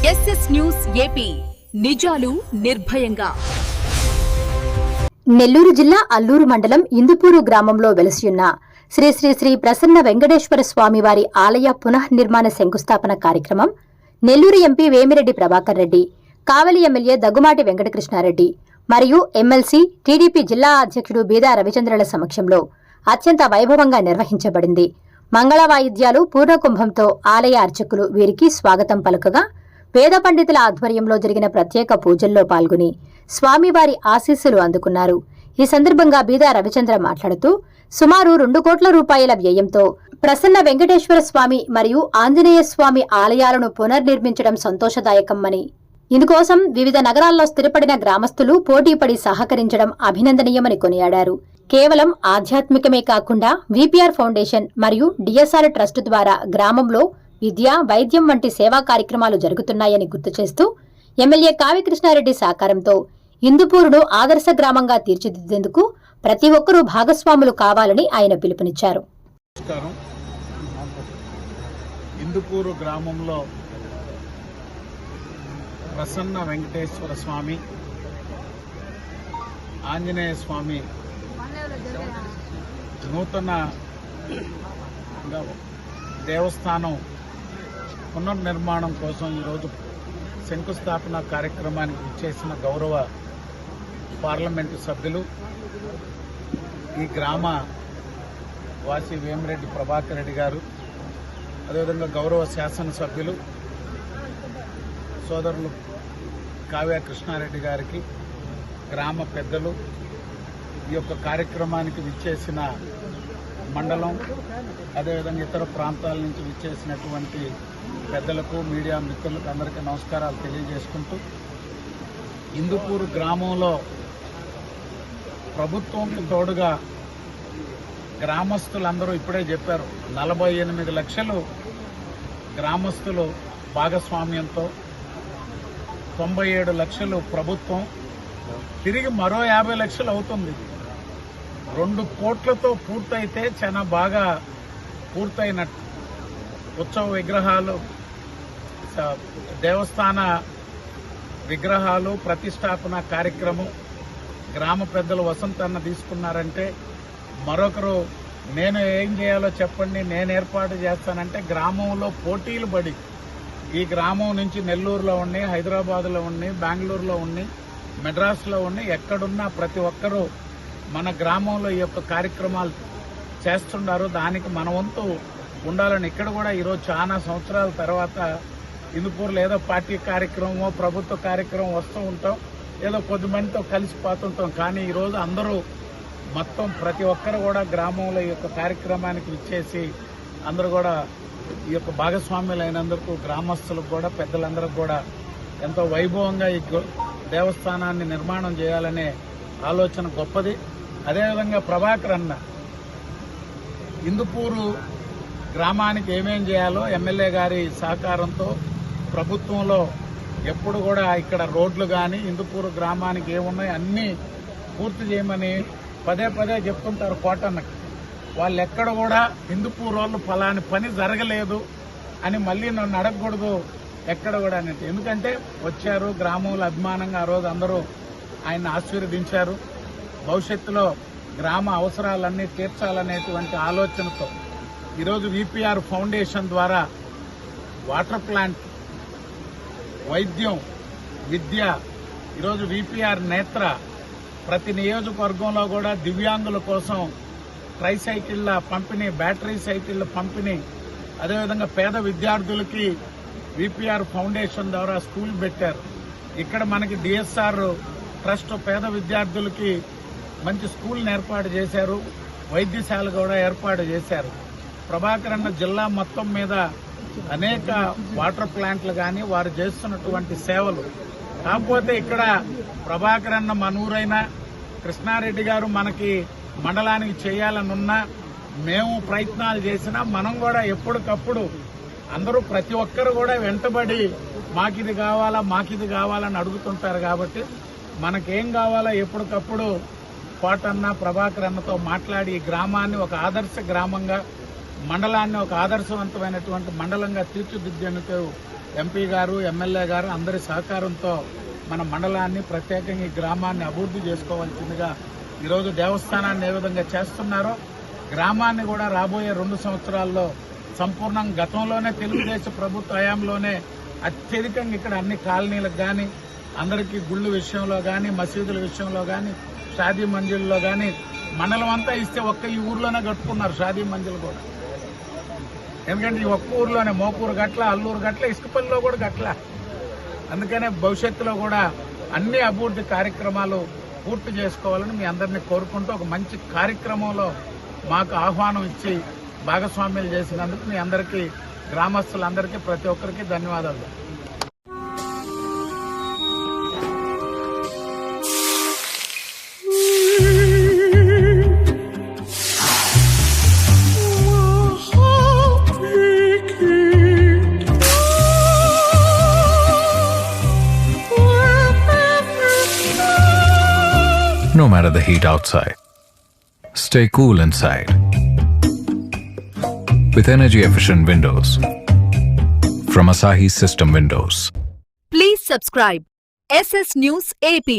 SS news AP నిజాలు నిర్భయంగా. నెల్లూరు జిల్లా అల్లూరు మండలం ఇందుపూరు గ్రామంలో వెలసియున్న శ్రీ శ్రీ శ్రీ ప్రసన్న వెంకటేశ్వర స్వామివారి ఆలయ పునఃనిర్మాణ శంకుస్థాపన కార్యక్రమం నెల్లూరు ఎంపీ వేమిరెడ్డి ప్రభాకర్ రెడ్డి, కావలి ఎమ్మెల్యే దగ్గుమాటి వెంకటకృష్ణారెడ్డి మరియు ఎమ్మెల్సీ టీడీపీ జిల్లా అధ్యక్షుడు బీదా రవిచంద్రుల సమక్షంలో అత్యంత వైభవంగా నిర్వహించబడింది. మంగళ వాయిద్యాలు, పూర్ణకుంభంతో ఆలయ అర్చకులు వీరికి స్వాగతం పలుకగా, వేద పండితుల ఆధ్వర్యంలో జరిగిన ప్రత్యేక పూజల్లో పాల్గొని స్వామివారి ఆశీస్సులు అందుకున్నారు. ఈ సందర్భంగా బీదా రవిచంద్ర మాట్లాడుతూ, సుమారు 2 కోట్ల రూపాయల వ్యయంతో ప్రసన్న వెంకటేశ్వర స్వామి మరియు ఆంజనేయ స్వామి ఆలయాలను పునర్నిర్మించడం సంతోషదాయకమని, ఇందుకోసం వివిధ నగరాల్లో స్థిరపడిన గ్రామస్తులు పోటీపడి సహకరించడం అభినందనీయమని కొనియాడారు. కేవలం ఆధ్యాత్మికమే కాకుండా విపిఆర్ ఫౌండేషన్ మరియు డిఎస్ఆర్ ట్రస్ట్ ద్వారా గ్రామంలో విద్య, వైద్యం వంటి సేవా కార్యక్రమాలు జరుగుతున్నాయని గుర్తు చేస్తూ, ఎమ్మెల్యే కావి కృష్ణారెడ్డి సహకారంతో ఇందుపూరును ఆదర్శ గ్రామంగా తీర్చిదిద్దేందుకు ప్రతి ఒక్కరూ భాగస్వాములు కావాలని ఆయన పిలుపునిచ్చారు. ఇందుపూరు గ్రామంలో ప్రసన్న వెంకటేశ్వర స్వామి, ఆంజనేయ స్వామి నూతన దేవస్థానం పునర్నిర్మాణం కోసం ఈరోజు శంకుస్థాపన కార్యక్రమానికి ఇచ్చేసిన గౌరవ పార్లమెంటు సభ్యులు, ఈ గ్రామ వాసి వేమిరెడ్డి ప్రభాకర్ రెడ్డి గారు, అదేవిధంగా గౌరవ శాసనసభ్యులు సోదరులు కావ్య కృష్ణారెడ్డి గారికి, గ్రామ పెద్దలు, ఈ యొక్క కార్యక్రమానికి విచ్చేసిన మండలం, అదేవిధంగా ఇతర ప్రాంతాల నుంచి విచ్చేసినటువంటి పెద్దలకు, మీడియా మిత్రులకు అందరికీ నమస్కారాలు తెలియజేసుకుంటూ, ఇందుపూరు గ్రామంలో ప్రభుత్వంకి తోడుగా గ్రామస్తులందరూ ఇప్పుడే చెప్పారు, 48 లక్షలు గ్రామస్తులు భాగస్వామ్యంతో, 97 లక్షలు ప్రభుత్వం, తిరిగి మరో 50 లక్షలు అవుతుంది. 2 కోట్లతో పూర్తయితే చాలా బాగా పూర్తయినట్టు. ఉత్సవ విగ్రహాలు, దేవస్థాన విగ్రహాలు ప్రతిష్టాపన కార్యక్రమం గ్రామ పెద్దలు వసంతన్న తీసుకున్నారంటే, మరొకరు నేను ఏం చేయాలో చెప్పండి, నేను ఏర్పాటు చేస్తానంటే గ్రామంలో పోటీలు పడి, ఈ గ్రామం నుంచి నెల్లూరులో ఉండి, హైదరాబాద్లో ఉండి, బెంగళూరులో ఉండి, మెడ్రాస్లో ఉండి, ఎక్కడున్నా ప్రతి ఒక్కరూ మన గ్రామంలో ఈ యొక్క కార్యక్రమాలు చేస్తున్నారు. దానికి మన వంతు ఉండాలని ఇక్కడ కూడా ఈరోజు చాలా సంవత్సరాల తర్వాత ఇందుపూర్లో ఏదో పార్టీ కార్యక్రమమో ప్రభుత్వ కార్యక్రమం వస్తూ ఉంటాం, ఏదో కొద్దిమందితో కలిసిపోతుంటాం. కానీ ఈరోజు అందరూ మొత్తం ప్రతి ఒక్కరు కూడా గ్రామంలో ఈ యొక్క కార్యక్రమానికి ఇచ్చేసి అందరూ కూడా ఈ యొక్క భాగస్వామ్యులు అయినందుకు గ్రామస్తులకు కూడా పెద్దలందరికీ కూడా ఎంతో వైభవంగా ఈ దేవస్థానాన్ని నిర్మాణం చేయాలనే ఆలోచన గొప్పది. అదేవిధంగా ప్రభాకర్ అన్న ఇందుపూరు గ్రామానికి ఏమేం చేయాలో ఎమ్మెల్యే గారి సహకారంతో ప్రభుత్వంలో ఎప్పుడు కూడా ఇక్కడ రోడ్లు కానీ ఇందుపూరు గ్రామానికి ఏమున్నాయి అన్నీ పూర్తి చేయమని పదే పదే చెప్తుంటారు కోటన్నకి. వాళ్ళు ఎక్కడ కూడా ఇందుపూరు వాళ్ళు ఫలాని పని జరగలేదు అని మళ్ళీ నన్ను అడగకూడదు ఎక్కడ కూడా అనేది. ఎందుకంటే వచ్చారు గ్రామంలో అభిమానంగా ఆ రోజు అందరూ ఆయన ఆశీర్వదించారు. భవిష్యత్తులో గ్రామ అవసరాలన్నీ తీర్చాలనేటువంటి ఆలోచనతో ఈరోజు విపిఆర్ ఫౌండేషన్ ద్వారా వాటర్ ప్లాంట్, వైద్యం, విద్య, ఈరోజు విపిఆర్ నేత్ర, ప్రతి నియోజకవర్గంలో కూడా దివ్యాంగుల కోసం ట్రైసైకిళ్ల పంపిణీ, బ్యాటరీ సైకిళ్ల పంపిణీ, అదేవిధంగా పేద విద్యార్థులకి విపిఆర్ ఫౌండేషన్ ద్వారా స్కూల్ పెట్టారు. ఇక్కడ మనకి డిఎస్ఆర్ ట్రస్ట్ పేద విద్యార్థులకి మంచి స్కూల్ని ఏర్పాటు చేశారు, వైద్యశాల కూడా ఏర్పాటు చేశారు. ప్రభాకర్ అన్న జిల్లా మొత్తం మీద అనేక వాటర్ ప్లాంట్లు కానీ వారు చేస్తున్నటువంటి సేవలు. కాకపోతే ఇక్కడ ప్రభాకర్ అన్న మనూరైన కృష్ణారెడ్డి గారు మనకి మండలానికి చేయాలనున్నా, మేము ప్రయత్నాలు చేసినా మనం కూడా ఎప్పటికప్పుడు అందరూ ప్రతి ఒక్కరు కూడా వెంటబడి మాకిది కావాలా మాకిది కావాలని అడుగుతుంటారు. కాబట్టి మనకేం కావాలో ఎప్పటికప్పుడు కోటన్న ప్రభాకర్ అన్నతో మాట్లాడి ఈ గ్రామాన్ని ఒక ఆదర్శ గ్రామంగా మండలాన్ని ఒక ఆదర్శవంతమైనటువంటి మండలంగా తీర్చిదిద్దేందుకు ఎంపీ గారు, ఎమ్మెల్యే గారు అందరి సహకారంతో మన మండలాన్ని, ప్రత్యేకంగా ఈ గ్రామాన్ని అభివృద్ధి చేసుకోవాల్సిందిగా ఈరోజు దేవస్థానాన్ని ఏ విధంగా చేస్తున్నారో గ్రామాన్ని కూడా రాబోయే 2 సంవత్సరాల్లో సంపూర్ణంగా గతంలోనే తెలుగుదేశం ప్రభుత్వ హయాంలోనే అత్యధికంగా ఇక్కడ అన్ని కాలనీలకు కానీ, అందరికీ గుళ్ళు విషయంలో కానీ, మసీదుల విషయంలో కానీ, షాదీ మంజిల్లో కానీ మండలం అంతా ఇస్తే ఒక్క ఈ ఊర్లోనే కట్టుకున్నారు షాదీ మంజిల్ కూడా. ఎందుకంటే ఈ ఒక్క ఊర్లోనే మోపూరు గట్ల, అల్లూరు గట్ల, ఇసుకపల్లిలో కూడా గట్ల. అందుకనే భవిష్యత్తులో కూడా అన్ని అభివృద్ధి కార్యక్రమాలు పూర్తి చేసుకోవాలని మీ అందరినీ కోరుకుంటూ ఒక మంచి కార్యక్రమంలో మాకు ఆహ్వానం ఇచ్చి భాగస్వామ్యాలు చేసినందుకు మీ అందరికీ, గ్రామస్తులందరికీ, ప్రతి ఒక్కరికి ధన్యవాదాలు. No matter the heat outside, stay cool inside with energy-efficient windows from Asahi System Windows. Please subscribe SS News AP.